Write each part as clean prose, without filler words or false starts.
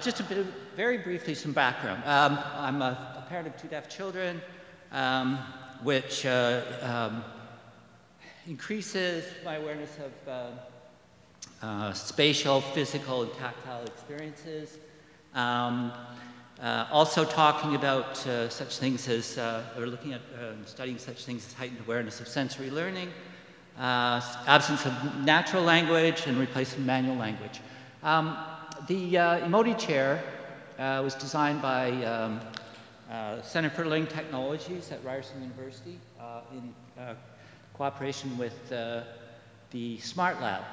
Just very briefly, some background. I'm a parent of 2 deaf children, which increases my awareness of spatial, physical, and tactile experiences. Also talking about such things as, or looking at studying such things as heightened awareness of sensory learning, absence of natural language, and replacement manual language. The Emoji chair was designed by Center for Learning Technologies at Ryerson University in cooperation with the Smart Lab.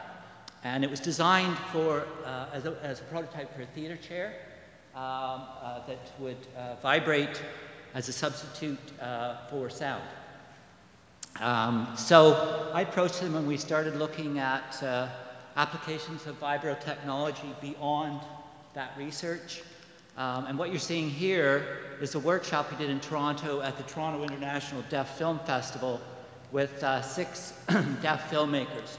And it was designed for, as a prototype for a theater chair that would vibrate as a substitute for sound. So I approached them and we started looking at applications of vibro technology beyond that research. And what you're seeing here is a workshop we did in Toronto at the Toronto International Deaf Film Festival with 6 deaf filmmakers,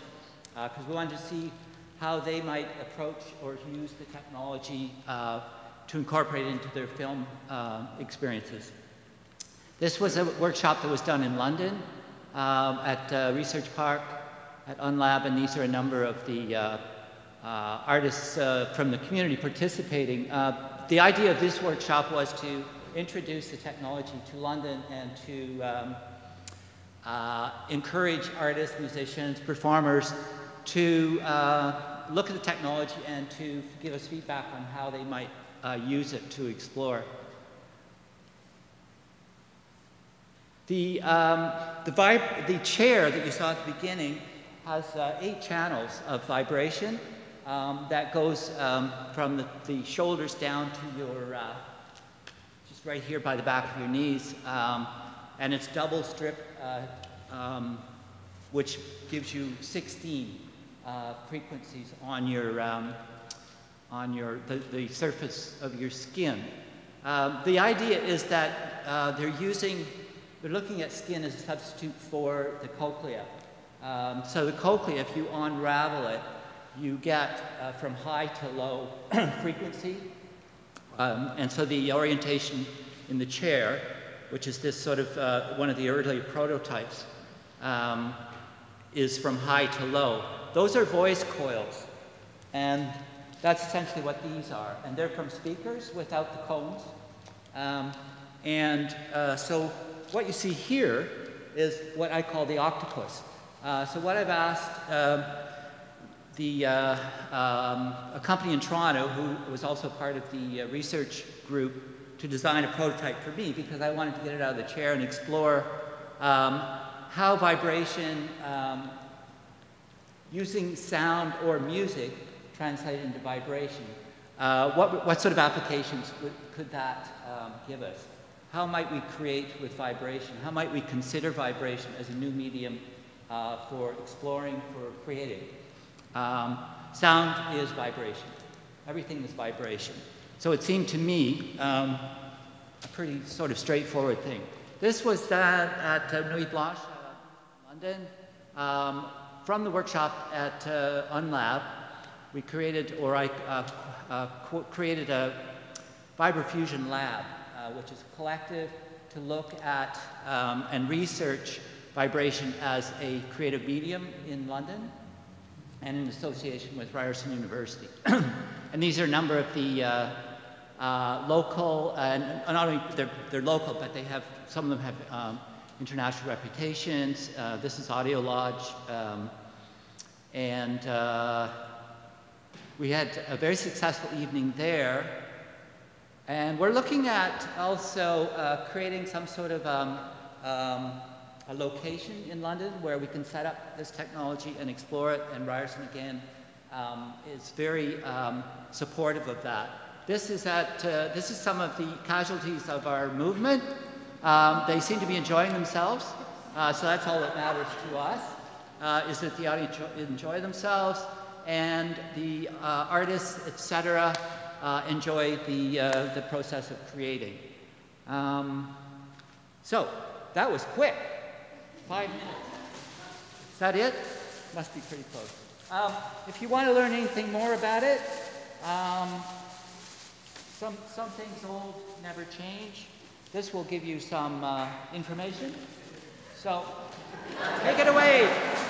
because we wanted to see how they might approach or use the technology to incorporate it into their film experiences. This was a workshop that was done in London at Research Park at Unlab, and these are a number of the artists from the community participating. The idea of this workshop was to introduce the technology to London and to encourage artists, musicians, performers to look at the technology and to give us feedback on how they might use it to explore. The chair that you saw at the beginning has 8 channels of vibration that goes from the shoulders down to your, just right here by the back of your knees. And it's double strip, which gives you 16 frequencies on your, the surface of your skin. The idea is that they're looking at skin as a substitute for the cochlea. So the cochlea, if you unravel it, you get from high to low frequency. And so the orientation in the chair, which is this sort of one of the early prototypes, is from high to low. Those are voice coils, and that's essentially what these are. And they're from speakers without the cones. So what you see here is what I call the octopus. So what I've asked a company in Toronto, who was also part of the research group, to design a prototype for me, because I wanted to get it out of the chair and explore how vibration, using sound or music, translated into vibration. What sort of applications could that give us? How might we create with vibration? How might we consider vibration as a new medium for exploring, for creating? Sound is vibration. Everything is vibration. So it seemed to me a pretty sort of straightforward thing. This was at Nuit Blanche, London. From the workshop at Unlab, we created, or I created a vibrofusion lab, which is a collective to look at and research vibration as a creative medium in London and in association with Ryerson University. And these are a number of the local, and not only they're local, but they have, some of them have international reputations. This is Audio Lodge, and we had a very successful evening there. And we're looking at also creating some sort of a location in London where we can set up this technology and explore it, and Ryerson again is very supportive of that. This is some of the casualties of our movement. They seem to be enjoying themselves, so that's all that matters to us, is that the audience enjoy themselves, and the artists, etc., enjoy the process of creating. So that was quick. 5 minutes. Is that it? Must be pretty close. If you want to learn anything more about it, some things old never change. This will give you some information. So, take it away.